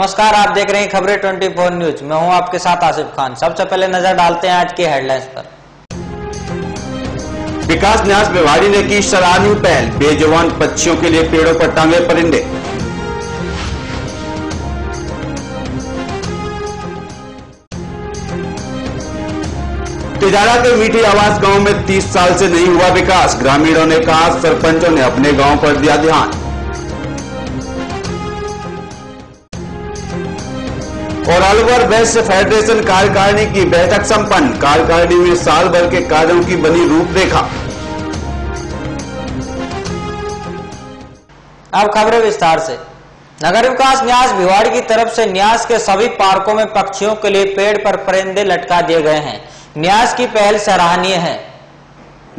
नमस्कार, आप देख रहे हैं खबरें 24 न्यूज। मैं हूं आपके साथ आसिफ खान। सबसे पहले नजर डालते हैं आज की हेडलाइंस पर। विकास न्यास बेवाड़ी ने की सराहनीय पहल, बेजुबान पक्षियों के लिए पेड़ों पर टांगे परिंदे। तिजारा के मीठी आवास गांव में 30 साल से नहीं हुआ विकास, ग्रामीणों ने कहा, सरपंचों ने अपने गांव पर दिया ध्यान। और अलवर वेस्ट फेडरेशन कार्यकारिणी की बैठक संपन्न, कार्यकारिणी में साल भर के कार्यों की बनी रूपरेखा। अब खबरें विस्तार से। नगर विकास न्यास भिवाड़ी की तरफ से न्यास के सभी पार्कों में पक्षियों के लिए पेड़ पर परिंदे लटका दिए गए हैं। न्यास की पहल सराहनीय है।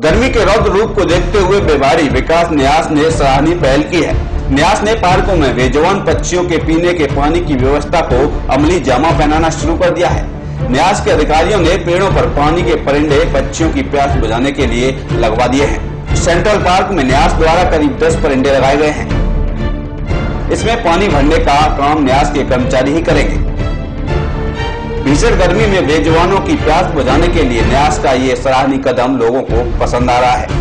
गर्मी के रौद्र रूप को देखते हुए बेवाड़ी विकास न्यास ने सराहनीय पहल की है। न्यास ने पार्कों में बेजुबान पक्षियों के पीने के पानी की व्यवस्था को अमली जामा पहनाना शुरू कर दिया है। न्यास के अधिकारियों ने पेड़ों पर पानी के परिंदे पक्षियों की प्यास बुझाने के लिए लगवा दिए हैं। सेंट्रल पार्क में न्यास द्वारा करीब 10 परिंदे लगाए गए हैं। इसमें पानी भरने का काम न्यास के कर्मचारी ही करेंगे। भीषण गर्मी में बेजुबानों की प्यास बुझाने के लिए न्यास का ये सराहनीय कदम लोगों को पसंद आ रहा है।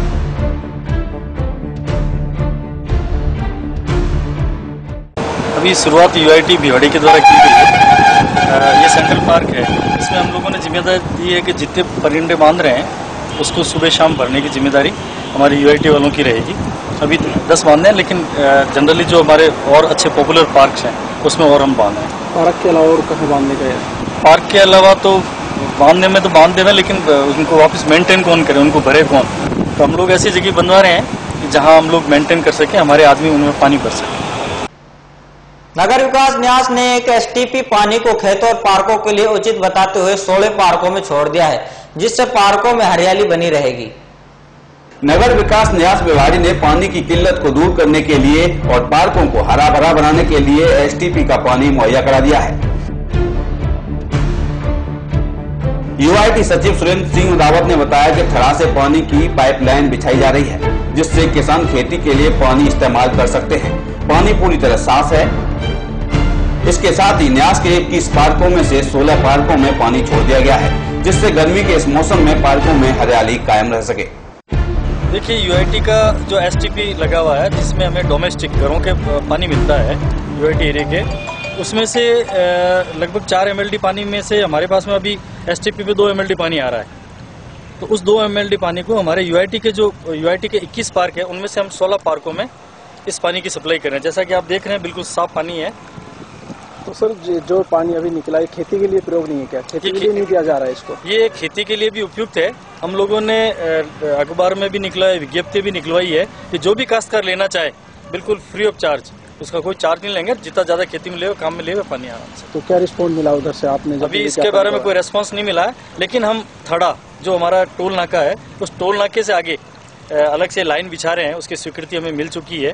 अभी शुरुआत यूआईटी भिवाड़ी के द्वारा की गई है। ये सेंट्रल पार्क है। इसमें हम लोगों ने जिम्मेदारी दी है कि जितने परिंदे बांध रहे हैं उसको सुबह शाम भरने की जिम्मेदारी हमारी यूआईटी वालों की रहेगी। अभी 10 बांधे हैं, लेकिन जनरली जो हमारे और अच्छे पॉपुलर पार्क्स हैं उसमें और हम बांध हैं। पार्क के अलावा और कहाँ बांधने का है? पार्क के अलावा तो बांधने में तो बांध देना, लेकिन उनको वापस मेंटेन कौन करे, उनको भरे कौन? तो हम लोग ऐसी जगह बनवा रहे हैं कि जहाँ हम लोग मेंटेन कर सकें, हमारे आदमी उनमें पानी भर सकें। नगर विकास न्यास ने एक एसटीपी पानी को खेतों और पार्कों के लिए उचित बताते हुए 16 पार्कों में छोड़ दिया है, जिससे पार्कों में हरियाली बनी रहेगी। नगर विकास न्यास बेवाड़ी ने पानी की किल्लत को दूर करने के लिए और पार्कों को हरा भरा बनाने के लिए एसटीपी का पानी मुहैया करा दिया है। यूआईटी सचिव सुरेंद्र सिंह रावत ने बताया कि थड़ा से पानी की पाइपलाइन बिछाई जा रही है, जिससे किसान खेती के लिए पानी इस्तेमाल कर सकते हैं। पानी पूरी तरह साफ है। इसके साथ ही न्यास के 21 पार्कों में से 16 पार्कों में पानी छोड़ दिया गया है, जिससे गर्मी के इस मौसम में पार्कों में हरियाली कायम रह सके। देखिए, यूआईटी का जो एसटीपी लगा हुआ है, जिसमें हमें डोमेस्टिक घरों के पानी मिलता है यूआईटी एरिया के, उसमें से लगभग 4 mld पानी में से हमारे पास में अभी एसटीपी पे 2 mld पानी आ रहा है। तो उस 2 mld पानी को हमारे यूआईटी के 21 पार्क है, उनमें से हम 16 पार्कों में इस पानी की सप्लाई कर रहे हैं। जैसा कि आप देख रहे हैं, बिल्कुल साफ पानी है। तो सर, जो पानी अभी निकला है खेती के लिए प्रयोग नहीं है क्या? खेती के लिए नहीं दिया जा रहा है इसको? ये खेती के लिए भी उपयुक्त है। हम लोगों ने अखबार में भी निकला है, विज्ञप्ति भी निकलवाई है कि जो भी काश्तकार लेना चाहे बिल्कुल फ्री ऑफ चार्ज, उसका कोई चार्ज नहीं लेंगे। जितना ज्यादा खेती में लेगा, काम में लेगा, पानी आराम से। तो क्या रिस्पॉन्स मिला उधर से आपने? अभी इसके बारे में कोई रेस्पॉन्स नहीं मिला है, लेकिन हम थड़ा जो हमारा टोल नाका है, उस टोल नाके से आगे अलग से लाइन बिछा रहे हैं। उसकी स्वीकृति हमें मिल चुकी है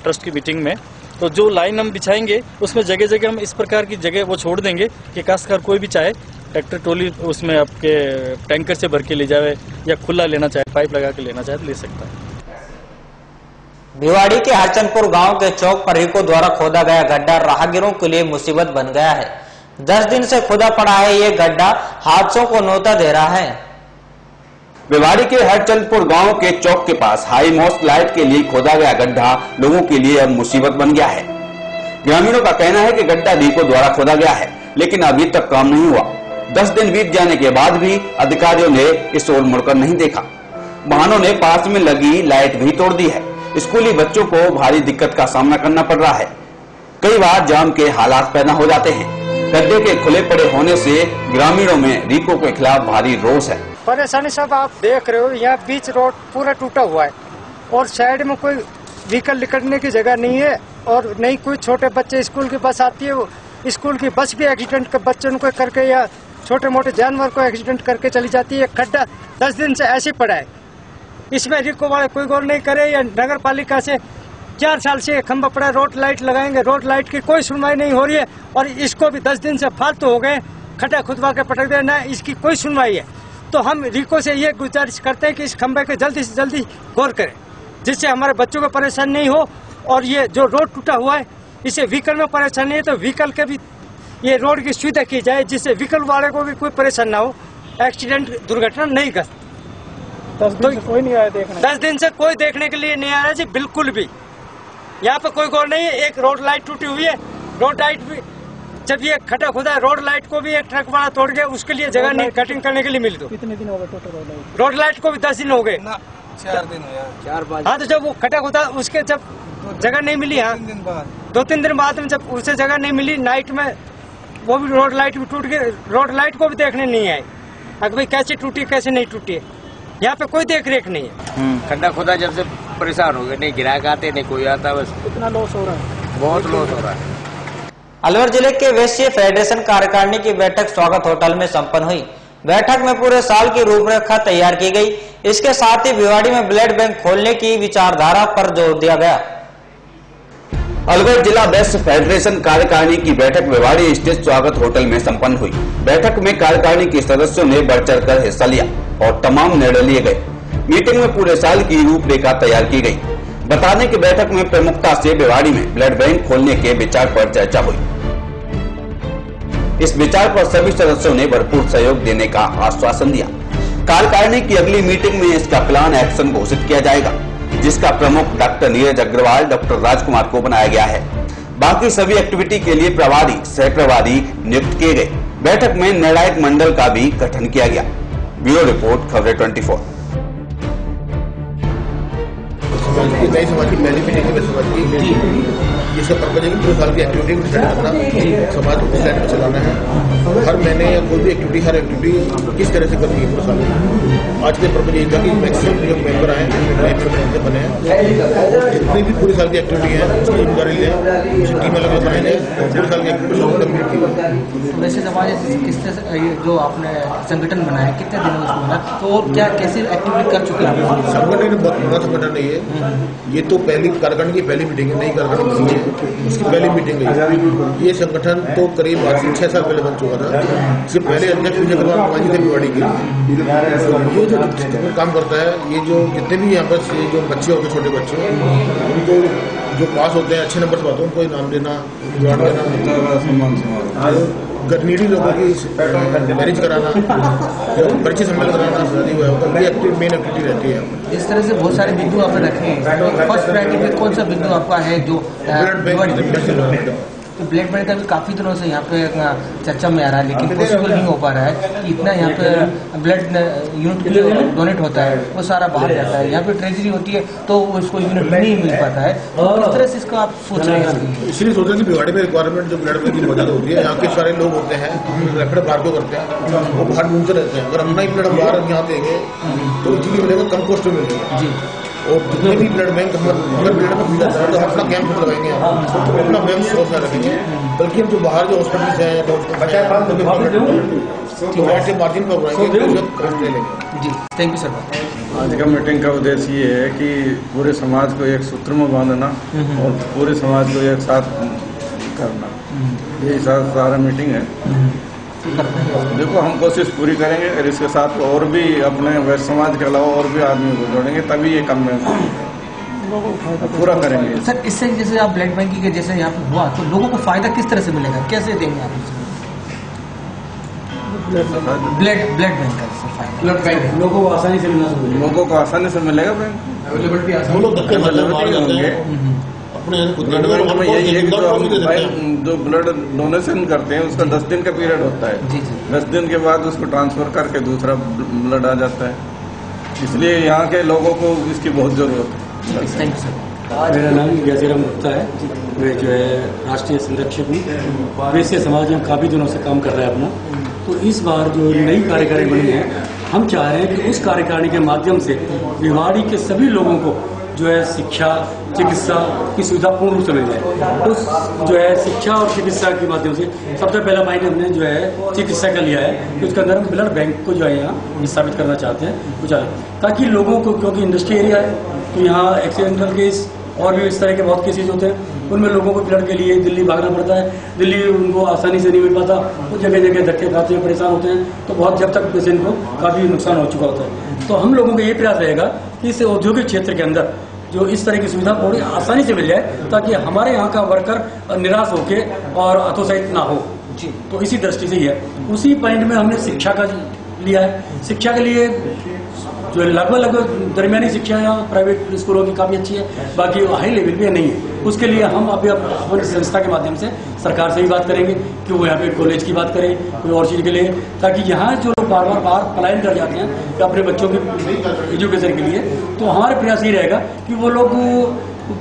ट्रस्ट की मीटिंग में। तो जो लाइन हम बिछाएंगे उसमें जगह जगह हम इस प्रकार की जगह वो छोड़ देंगे कि काश्तकार कोई भी चाहे ट्रैक्टर ट्रॉली उसमें आपके टैंकर से भर के ले जाए, या खुला लेना चाहे, पाइप लगा के लेना चाहे तो ले सकता है। भिवाड़ी के हरचंदपुर गांव के चौक पर रिको द्वारा खोदा गया गड्ढा राहगीरों के लिए मुसीबत बन गया है। 10 दिन से खुदा पड़ा है ये गड्ढा हादसों को न्योता दे रहा है। बेवाड़ी के हरचंदपुर गांव के चौक के पास हाई मॉस्ट लाइट के लिए खोदा गया गड्ढा लोगों के लिए अब मुसीबत बन गया है। ग्रामीणों का कहना है कि गड्ढा रिको द्वारा खोदा गया है, लेकिन अभी तक काम नहीं हुआ। 10 दिन बीत जाने के बाद भी अधिकारियों ने इस ओर मुड़कर नहीं देखा। वाहनों ने पास में लगी लाइट भी तोड़ दी है। स्कूली बच्चों को भारी दिक्कत का सामना करना पड़ रहा है। कई बार जाम के हालात पैदा हो जाते हैं। गड्ढे के खुले पड़े होने से ग्रामीणों में रिको के खिलाफ भारी रोष है। परेशानी सब आप देख रहे हो, यहाँ बीच रोड पूरा टूटा हुआ है और साइड में कोई व्हीकल निकलने की जगह नहीं है, और नहीं कोई छोटे बच्चे, स्कूल की बस आती है, वो स्कूल की बस भी एक्सीडेंट कर बच्चों को करके या छोटे मोटे जानवर को एक्सीडेंट करके चली जाती है। खड्डा 10 दिन से ऐसे पड़ा है। इसमें रिको वाले कोई गौर नहीं करे, या नगर पालिका से 4 साल से खंभा पड़ा, रोड लाइट लगाएंगे, रोड लाइट की कोई सुनवाई नहीं हो रही है। और इसको भी 10 दिन से फालतू हो गए, खड्डा खुदवा के पटक दे, ना इसकी कोई सुनवाई है। तो हम रिको से ये गुजारिश करते हैं कि इस खंभे के जल्दी से जल्दी गौर करें, जिससे हमारे बच्चों को परेशान नहीं हो। और ये जो रोड टूटा हुआ है इससे व्हीकल में परेशानी है तो व्हीकल के भी ये रोड की सुविधा की जाए, जिससे व्हीकल वाले को भी कोई परेशान ना हो, एक्सीडेंट दुर्घटना नहीं घट। 10 दिन से कोई नहीं आया देखने? 10 दिन से कोई देखने के लिए नहीं आ रहा जी, बिल्कुल भी। यहाँ पे कोई गौर नहीं है। एक रोड लाइट टूटी हुई है, रोड लाइट भी जब ये खटा खुदा रोड लाइट को भी एक ट्रक वाला तोड़ गया, उसके लिए जगह नहीं कटिंग करने के लिए मिल दो। कितने दिन हो गए टोटल रोड लाइट को भी 10 दिन हो गए, 4 दिन हो 4-5। हाँ, तो जब वो खटा खुदा उसके जब जगह नहीं मिली, हाँ 2-3 दिन बाद में जब उसे जगह नहीं मिली, नाइट में वो भी रोड लाइट भी टूट गई, रोड लाइट को भी देखने नहीं आए। अगर भाई कैसे टूटी कैसे नहीं टूटी है, यहाँ पे कोई देख रेख नहीं है। खड्डा खुदा जब से परेशान हो गए, नहीं ग्राहक आते नहीं कोई आता, बस कितना लॉस हो रहा है? बहुत लॉस हो रहा है। अलवर जिले के वैश्य फेडरेशन कार्यकारिणी की बैठक स्वागत होटल में संपन्न हुई। बैठक में पूरे साल की रूपरेखा तैयार की गई। इसके साथ ही भिवाड़ी में ब्लड बैंक खोलने की विचारधारा पर जोर दिया गया। अलवर जिला वैश्य फेडरेशन कार्यकारिणी की बैठक भिवाड़ी स्थित स्वागत होटल में संपन्न हुई। बैठक में कार्यकारिणी के सदस्यों ने बढ़ चढ़ कर हिस्सा लिया और तमाम निर्णय लिए गए। मीटिंग में पूरे साल की रूपरेखा तैयार की गई। बता दें कि बैठक में प्रमुखता से भिवाड़ी में ब्लड बैंक खोलने के विचार पर चर्चा हुई। इस विचार पर सभी सदस्यों ने भरपूर सहयोग देने का आश्वासन दिया। कार्यकारिणी की अगली मीटिंग में इसका प्लान एक्शन घोषित किया जाएगा, जिसका प्रमुख डॉक्टर नीरज अग्रवाल, डॉक्टर राजकुमार को बनाया गया है। बाकी सभी एक्टिविटी के लिए प्रभारी, सह प्रभारी नियुक्त किए गए। बैठक में निर्णायक मंडल का भी गठन किया गया। ब्यूरो रिपोर्ट, खबरें 24। नई समाज की पहली मीटिंग में समाज की जिसका पर्पज है कि पूरे साल की एक्टिविटी को डिसाइड करना, समाज को डिसाइड में चलाना है। हर महीने या कोई भी एक्टिविटी, हर एक्टिविटी किस तरह से करनी है पूरे साल में। आज के पर्पज ये था कि मैक्सिमम जो मेंबर आए, नए परमानेंट बने हैं, जितनी भी पूरे साल की एक्टिविटी है उसकी जिम्मेदारी लें, उसकी टीम अलग बनाएंगे, पूरे साल की एक्टिविटी लोग कंप्लीट की। वैसे समाज किस तरह से जो आपने संगठन बनाया, कितने दिनों में बना, तो क्या कैसे एक्टिविटी कर चुके हैं? संगठन बहुत बड़ा संगठन नहीं है, ये तो पहली कार्यकारिणी की पहली मीटिंग है, नई कार्यकारिणी है, उसकी पहली मीटिंग है। ये संगठन तो करीब आज से 6 साल पहले बन चुका था। इससे पहले अध्यक्ष विजय कुमार पांजी थे भिवाड़ी के। ये जो काम करता है, ये जो जितने भी यहाँ पर जो बच्चे होते हैं, छोटे बच्चे, उनको जो पास होते हैं अच्छे नंबर से, उनको इनाम देना, गरीबी लोगों की मैरिज कराना, परिचय सम्मेलन कराना, शादी हुआ होता है, ये मेन एक्टिविटी रहती है। इस तरह से बहुत सारे बिंदु आपने रखे हैं, तो फर्स्ट प्रायोरिटी में कौन सा बिंदु आपका है जो तो ब्लड बैंक का भी काफी दिनों से यहाँ पे चर्चा में आ रहा है, लेकिन पॉसिबल नहीं हो पा रहा है कि इतना यहाँ पे ब्लड यूनिट जो डोनेट होता है वो सारा बाहर जाता है। यहाँ पे ट्रेजरी होती है तो उसको यूनिट नहीं मिल पाता है। तो किस तरह से इसका आप सोच रहे हैं? इसलिए सोच रहे हैं कि भिवाड़ी में रिक्वायरमेंट जो ब्लड बैंक की मदद होती है, यहाँ के सारे लोग होते हैं, हम रेफर बाहर क्यों करते हैं, वो बाहर ढूंढते रहते हैं। अगर अपना ही ब्लड हम बाहर यहाँ देंगे तो इजीली मिलेगा, कम कॉस्ट में मिलेगा जी। और जितने भी ब्लड बैंक हमारे ब्लड में मिल जाता है तो अपना कैंप लगाएंगे, अपना बैंक सोर्स रखेंगे, बल्कि हम जो बाहर जो हॉस्पिटल्स हैं के मार्जिन पर बनाएंगे जी। Thank you sir. आज का मीटिंग का उद्देश्य ये है कि पूरे समाज को एक सूत्र में बांधना और पूरे समाज को एक साथ करना, यही सारा मीटिंग है। देखो, हम कोशिश पूरी करेंगे और इसके साथ और भी अपने वैश्य समाज के अलावा और भी आदमी को जोड़ेंगे, तभी ये काम में पूरा करेंगे। सर, इससे जैसे आप ब्लड बैंकिंग के जैसे यहाँ पे हुआ तो लोगों को फायदा किस तरह से मिलेगा, कैसे देंगे आप ब्लड बैंक का ब्लड बैंक लोगों को आसानी से मिलना चाहिए, लोगों को आसानी से मिलेगा बैंक, अवेलेबिलिटी आसानी होंगे। यही है कि जो ब्लड डोनेशन करते हैं उसका 10 दिन का पीरियड होता है। 10 दिन के बाद उसको ट्रांसफर करके दूसरा ब्लड आ जाता है, इसलिए यहाँ के लोगों को इसकी बहुत जरूरत है। Thank you sir. मेरा नाम गैसीराम गुप्ता है, मैं जो है राष्ट्रीय संरक्षक हूँ। वैसे समाज में काफ़ी दिनों से काम कर रहा है अपना। तो इस बार जो नई कार्यकारिणी बनी है, हम चाह रहे हैं कि उस कार्यकारिणी के माध्यम से भिवाड़ी के सभी लोगों को जो है शिक्षा, चिकित्सा की सुविधा पूर्ण रूप से मिल जाए। उस जो है शिक्षा और चिकित्सा के माध्यम से सबसे पहला मायने हमने जो है चिकित्सा का लिया है कि उसके अंदर हम ब्लड बैंक को जो है यहाँ स्थापित करना चाहते हैं कुछ अलग, ताकि लोगों को, क्योंकि इंडस्ट्री एरिया है तो यहाँ एक्सीडेंटल केस और भी इस तरह के बहुत केसेज होते हैं, उनमें लोगों को ब्लड के लिए दिल्ली भागना पड़ता है, दिल्ली उनको आसानी से नहीं मिल पाता, वो जगह जगह धक्के खाते हैं, परेशान होते हैं, तो बहुत जब तक पेशेंट को काफ़ी नुकसान हो चुका होता है। तो हम लोगों का ये प्रयास रहेगा कि इस औद्योगिक क्षेत्र के अंदर जो इस तरह की सुविधा थोड़ी आसानी से मिल जाए, ताकि हमारे यहाँ का वर्कर निराश होके और हतोत्साहित ना हो। तो इसी दृष्टि से ही है। उसी पॉइंट में हमने शिक्षा का लिया है। शिक्षा के लिए जो लगभग दरमियानी शिक्षा यहाँ प्राइवेट स्कूलों की काफ़ी अच्छी है, बाकी हाई लेवल पे नहीं है। उसके लिए हम अभी अपनी संस्था के माध्यम से सरकार से भी बात करेंगे कि वो यहाँ पे कॉलेज की बात करें, कोई और चीज़ के लिए, ताकि यहाँ जो लोग बार बार पलायन कर जाते हैं अपने बच्चों के एजुकेशन के लिए, तो हमारा प्रयास ये रहेगा कि वो लोग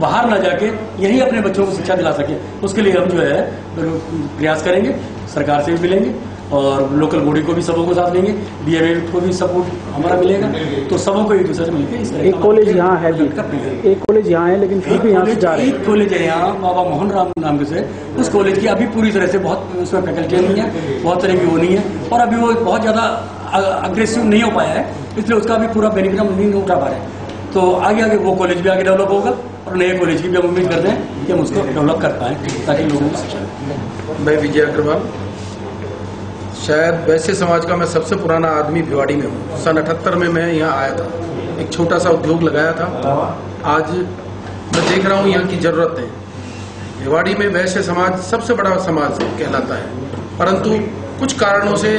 बाहर ना जाके यहीं अपने बच्चों को शिक्षा दिला सके। उसके लिए हम जो है प्रयास करेंगे, सरकार से भी मिलेंगे और लोकल बॉडी को भी सबों को साथ लेंगे, डीएमए को भी सपोर्ट हमारा मिलेगा, तो सबों को एक दूसरे से मिलकर इस तरह एक कॉलेज यहाँ है, एक कॉलेज यहाँ है, लेकिन फिर भी यहाँ से जा रहे हैं। एक कॉलेज है यहाँ बाबा मोहन राम नाम से, उस कॉलेज की अभी पूरी तरह से बहुत उसमें फैकल्टी नहीं है, बहुत तरह की वो नहीं है, और अभी वो बहुत ज्यादा अग्रेसिव नहीं हो पाया है, इसलिए उसका अभी पूरा बेनिफिट हम नहीं उठा पा रहे हैं। तो आगे वो कॉलेज भी आगे डेवलप होगा और नए कॉलेज की भी हम उम्मीद करते हैं कि हम उसको डेवलप कर पाएं, ताकि लोगों को शिक्षा। मैं विजय अग्रवाल, शायद वैश्य समाज का मैं सबसे पुराना आदमी भिवाड़ी में हूँ। सन 78 में मैं यहाँ आया था, एक छोटा सा उद्योग लगाया था। आज मैं देख रहा हूँ यहाँ की जरूरत है। भिवाड़ी में वैश्य समाज सबसे बड़ा समाज कहलाता है, परंतु कुछ कारणों से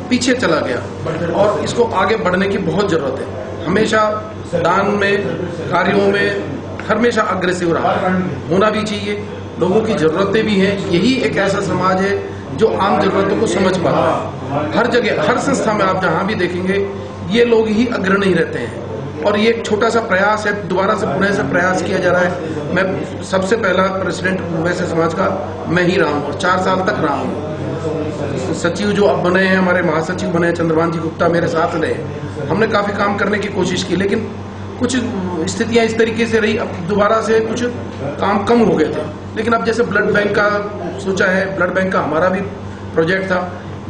पीछे चला गया और इसको आगे बढ़ने की बहुत जरूरत है। हमेशा दान में, कार्यों में हमेशा अग्रेसिव रहा, होना भी चाहिए। लोगों की जरूरतें भी हैं। यही एक ऐसा समाज है जो आम जरूरतों को समझ पाता है। हर जगह, हर संस्था में आप जहां भी देखेंगे ये लोग ही अग्रणी रहते हैं, और ये एक छोटा सा प्रयास है, दोबारा से पुणे से प्रयास किया जा रहा है। मैं सबसे पहला प्रेसिडेंट वैश्य समाज का मैं ही रहा हूँ और 4 साल तक रहा हूँ। सचिव जो अब बने हैं, हमारे महासचिव बने हैं चंद्रभान जी गुप्ता, मेरे साथ रहे। हमने काफी काम करने की कोशिश की, लेकिन कुछ स्थितियां इस तरीके से रही, अब दोबारा से कुछ काम कम हो गए थे। लेकिन अब जैसे ब्लड बैंक का सोचा है, ब्लड बैंक का हमारा भी प्रोजेक्ट था।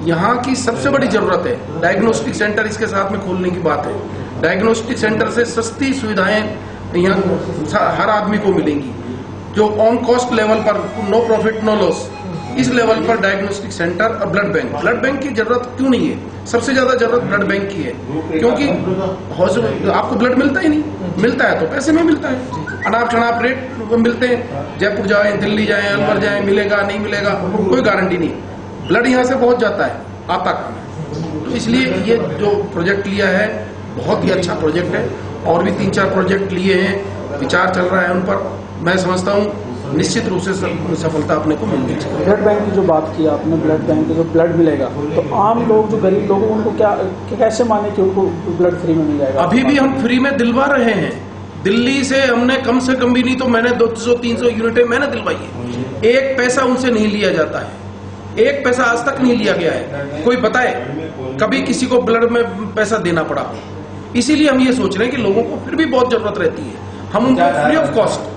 यहाँ की सबसे बड़ी जरूरत है डायग्नोस्टिक सेंटर, इसके साथ में खोलने की बात है। डायग्नोस्टिक सेंटर से सस्ती सुविधाएं यहाँ हर आदमी को मिलेंगी, जो ऑन कॉस्ट लेवल पर, नो प्रॉफिट नो लॉस, इस लेवल पर डायग्नोस्टिक सेंटर और ब्लड बैंक की जरूरत क्यों नहीं है? सबसे ज्यादा जरूरत ब्लड बैंक की है, क्योंकि आपको ब्लड मिलता ही नहीं, मिलता है तो पैसे में मिलता है, अनाप शनाप रेट मिलते हैं। जयपुर जाए, दिल्ली जाए, अलवर जाए, मिलेगा नहीं मिलेगा कोई गारंटी नहीं। ब्लड यहाँ से पहुंच जाता है, आता कहाँ है। तो इसलिए ये जो प्रोजेक्ट लिया है बहुत ही अच्छा प्रोजेक्ट है, और भी 3-4 प्रोजेक्ट लिए हैं, विचार चल रहा है उन पर। मैं समझता हूँ निश्चित रूप से सफलता अपने को मिलनी चाहिए। ब्लड बैंक की जो बात की आपने, ब्लड बैंक जो ब्लड मिलेगा, तो आम लोग जो गरीब लोग उनको कैसे माने कि उनको ब्लड फ्री में मिल जाएगा? अभी भी हम फ्री में दिलवा रहे हैं। दिल्ली से हमने कम से कम भी नहीं तो मैंने 200-300 यूनिटें मैंने दिलवाई है। एक पैसा उनसे नहीं लिया जाता है, एक पैसा आज तक नहीं लिया गया है। कोई बताए कभी किसी को ब्लड में पैसा देना पड़ा? इसीलिए हम ये सोच रहे हैं कि लोगों को फिर भी बहुत जरूरत रहती है, हम उनको free of cost,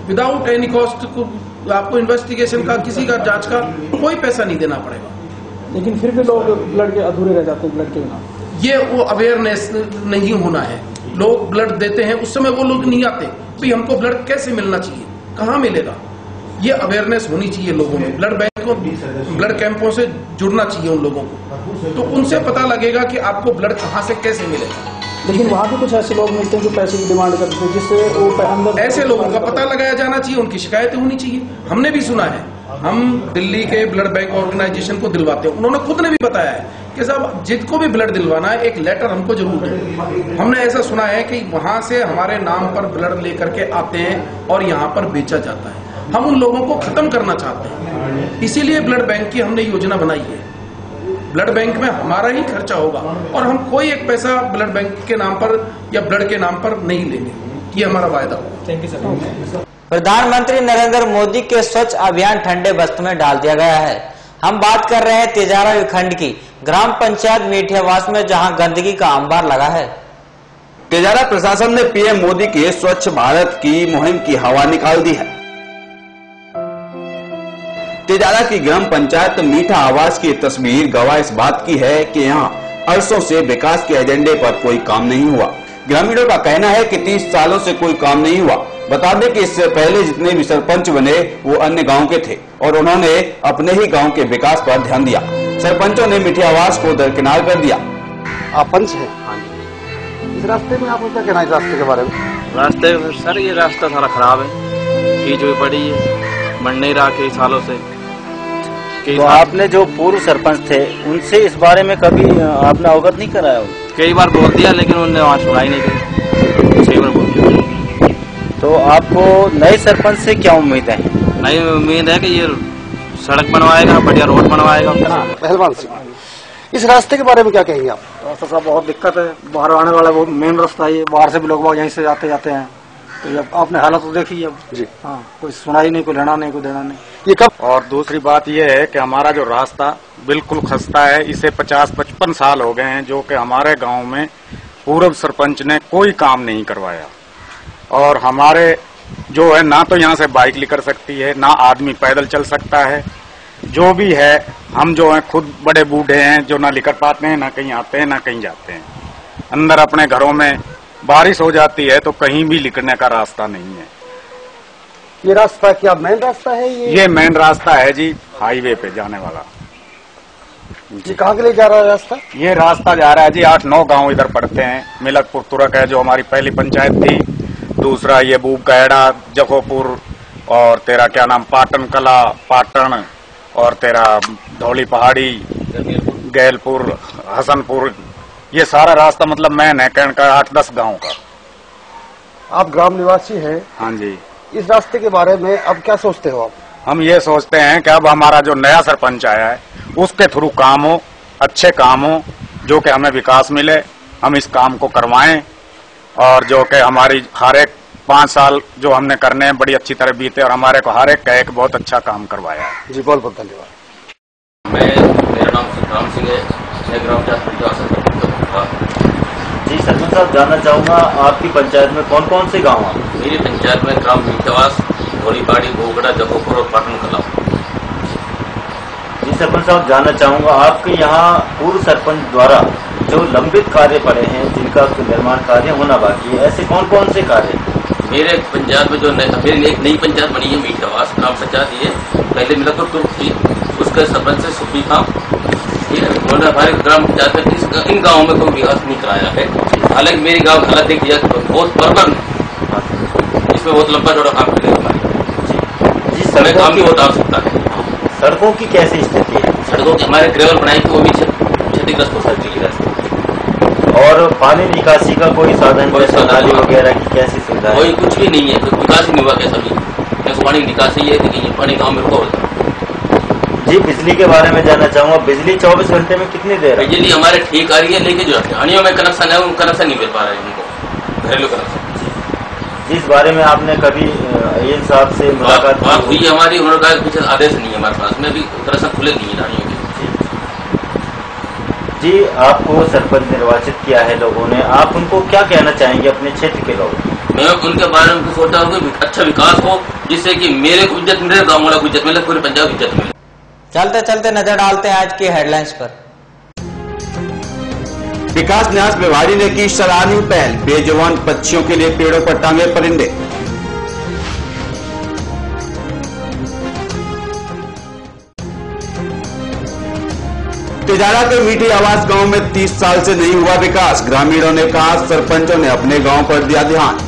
without any cost, आपको इन्वेस्टिगेशन का, किसी का जांच का कोई पैसा नहीं देना पड़ेगा। लेकिन फिर भी लोग ब्लड के अधूरे रह जाते हैं ब्लड के बिना। ये वो अवेयरनेस नहीं होना है। लोग ब्लड देते हैं, उस समय वो लोग नहीं आते भाई हमको ब्लड कैसे मिलना चाहिए, कहाँ मिलेगा, ये अवेयरनेस होनी चाहिए लोगों में। ब्लड बैंक को, ब्लड कैंपों से जुड़ना चाहिए उन लोगों को, तो उनसे पता लगेगा कि आपको ब्लड कहाँ से कैसे मिलेगा। लेकिन वहाँ भी कुछ ऐसे लोग मिलते हैं जो पैसे की डिमांड करते हैं, जिससे वो अंदर, ऐसे लोगों का पता लगाया जाना चाहिए, उनकी शिकायतें होनी चाहिए। हमने भी सुना है, हम दिल्ली के ब्लड बैंक ऑर्गेनाइजेशन को दिलवाते हैं, उन्होंने खुद ने भी बताया है कि साहब जिसको भी ब्लड दिलवाना है एक लेटर हमको जरूर दें। हमने ऐसा सुना है कि वहां से हमारे नाम पर ब्लड लेकर के आते हैं और यहाँ पर बेचा जाता है। हम उन लोगों को खत्म करना चाहते हैं, इसीलिए ब्लड बैंक की हमने योजना बनाई है। ब्लड बैंक में हमारा ही खर्चा होगा और हम कोई एक पैसा ब्लड बैंक के नाम पर या ब्लड के नाम पर नहीं लेंगे, ये हमारा वायदा होगा। Thank you sir. प्रधानमंत्री नरेंद्र मोदी के स्वच्छ अभियान ठंडे बस्त में डाल दिया गया है। हम बात कर रहे हैं तेजारा विखंड की ग्राम पंचायत मीठियावास में, जहां गंदगी का अंबार लगा है। तेजारा प्रशासन ने पीएम मोदी के स्वच्छ भारत की मुहिम की हवा निकाल दी है। तेजारा की ग्राम पंचायत मीठा आवास की तस्वीर गवाह इस बात की है कि यहाँ अरसों से विकास के एजेंडे पर कोई काम नहीं हुआ। ग्रामीणों का कहना है कि 30 सालों से कोई काम नहीं हुआ। बता दें कि इससे पहले जितने भी सरपंच बने वो अन्य गांव के थे और उन्होंने अपने ही गांव के विकास पर ध्यान दिया। सरपंचों ने मीठा आवास को दरकिनार कर दिया। आप पंच है, इस रास्ते में आपको क्या कहना है, इस रास्ते के बारे में? रास्ते सर ये रास्ता सारा खराब है, कीच हुई पड़ी है, बन नहीं रहा कई सालों से। तो आपने जो पूर्व सरपंच थे उनसे इस बारे में कभी आपने अवगत नहीं कराया? कई बार बोल दिया लेकिन उन्होंने वहाँ सुनाई नहीं दी, 6 बार बोल दिया। तो आपको नए सरपंच से क्या उम्मीद है? नई उम्मीद है कि ये सड़क बनवाएगा, बढ़िया रोड बनवाएगा। पहलवान सिंह, इस रास्ते के बारे में क्या कहेंगे आप? रास्ता साहब बहुत दिक्कत है, बाहर आने वाला बहुत मेन रास्ता है, बाहर से भी लोग यहीं से जाते जाते हैं। तो अब आपने हालत तो देखी अब जी। हाँ, कोई सुनाई नहीं, कोई लेना नहीं, कोई देना नहीं। ये कब? और दूसरी बात ये है कि हमारा जो रास्ता बिल्कुल खस्ता है, इसे 50-55 साल हो गए हैं जो कि हमारे गांव में पूर्व सरपंच ने कोई काम नहीं करवाया। और हमारे जो है ना तो यहाँ से बाइक निकल सकती है, ना आदमी पैदल चल सकता है। जो भी है हम जो है खुद बड़े बूढ़े हैं जो ना निकल पाते हैं, ना कहीं आते हैं, ना कहीं जाते हैं। अंदर अपने घरों में बारिश हो जाती है तो कहीं भी निकलने का रास्ता नहीं है। ये रास्ता क्या मेन रास्ता है? ये मेन रास्ता है जी, हाईवे पे जाने वाला। जी कहाँ के लिए जा रहा है रास्ता? ये रास्ता जा रहा है जी 8-9 गांव इधर पड़ते हैं। मिलकपुर तुरक है जो हमारी पहली पंचायत थी, दूसरा ये बूब गैड़ा, जखोपुर, और तेरा क्या नाम पाटन कला, पाटन, और तेरा धौली पहाड़ी, गैलपुर, हसनपुर, ये सारा रास्ता मतलब मैन है कहने का 8-10 गांव का। आप ग्राम निवासी हैं? हाँ जी। इस रास्ते के बारे में अब क्या सोचते हो आप? हम ये सोचते हैं कि अब हमारा जो नया सरपंच आया है उसके थ्रू काम हो, अच्छे काम हो, जो कि हमें विकास मिले, हम इस काम को करवाएं और जो कि हमारी हर एक 5 साल जो हमने करने हैं बड़ी अच्छी तरह बीते और हमारे को हर एक का एक बहुत अच्छा काम करवाया है। जी बहुत बहुत धन्यवाद। मेरा नाम सुखराम सिंह है, मैं ग्राम पंचायत जी सरपंच साहब, जानना चाहूंगा आपकी पंचायत में कौन कौन से गांव हैं? मेरी पंचायत में ग्राम मीठावास, धौलीपाड़ी, गोगड़ा, जखोपुर और पाटन कला। जी सरपंच साहब, जानना चाहूंगा आपके यहाँ पूर्व सरपंच द्वारा जो लंबित कार्य पड़े हैं जिनका निर्माण कार्य होना बाकी है, ऐसे कौन कौन से कार्य? मेरे पंचायत में जो मेरी एक नई पंचायत बनी है मीठावास ग्राम पंचायत, ये पहले मिलकर तुर्क थी, उसके सरपंच से सुबी था। उन्होंने हमारे ग्राम पंचायत में इन गाँव में कोई विकास नहीं कराया है। हालांकि मेरी गाँव हालत देख लिया बहुत बर्बर, इसमें बहुत लंबा चौड़ा काम करेगा हमारी। जी समय काम भी बहुत आवश्यकता है। सड़कों की कैसी स्थिति है? सड़कों की हमारे ग्रेवल बनाई थी वो भी क्षतिग्रस्त हो सकती है रास्ते। और पानी निकासी का कोई साधन, जैसे नाली वगैरह की कैसी सुविधा? कोई कुछ भी नहीं है, कोई विकास ही नहीं हुआ कैसा भी। पानी निकासी है कि पानी गाँव में रुका होता है। जी बिजली के बारे में जानना चाहूंगा, बिजली 24 घंटे में कितनी देर? बिजली हमारे ठीक आ रही है, लेकिन जो ढाणियों में कनेक्शन है, कनेक्शन नहीं मिल पा रहा है उनको, घरेलू कनेक्शन। जिस बारे में आपने कभी इन साहब से मुलाकात बात हुई हमारी, उन्होंने कहा कुछ आदेश नहीं है हमारे पास में, अभी कनेक्शन खुले नहीं है ढाणियों के। जी आपको सरपंच निर्वाचित किया है लोगों ने, आप उनको क्या कहना चाहेंगे अपने क्षेत्र के लोगों? मैं उनके बारे में सोचता हूँ कि अच्छा विकास हो, जिससे कि मेरे को इज्जत मिले, गाँव वाला को इज्जत मिले, पूरे पंजाब इज्जत मिले। चलते चलते नजर डालते हैं आज की हेडलाइंस पर। विकास न्यास मेवाड़ी ने की सराहनीय पहल, बेजुबान पक्षियों के लिए पेड़ों पर टांगे परिंदे। तिजारा के मीठी आवास गांव में 30 साल से नहीं हुआ विकास, ग्रामीणों ने कहा, सरपंचों ने अपने गांव पर दिया ध्यान।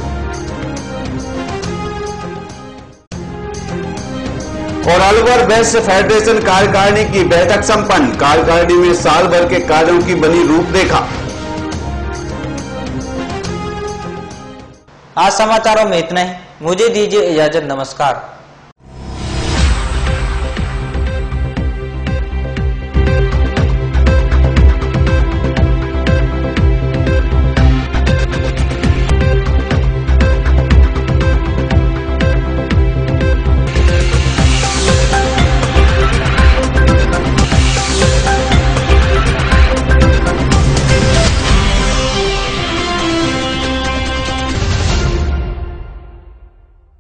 और अलवर वैश्य फेडरेशन कार्यकारिणी की बैठक संपन्न, कार्यकारिणी में साल भर के कार्यों की बनी रूपरेखा। आज समाचारों में इतना ही, मुझे दीजिए इजाजत, नमस्कार।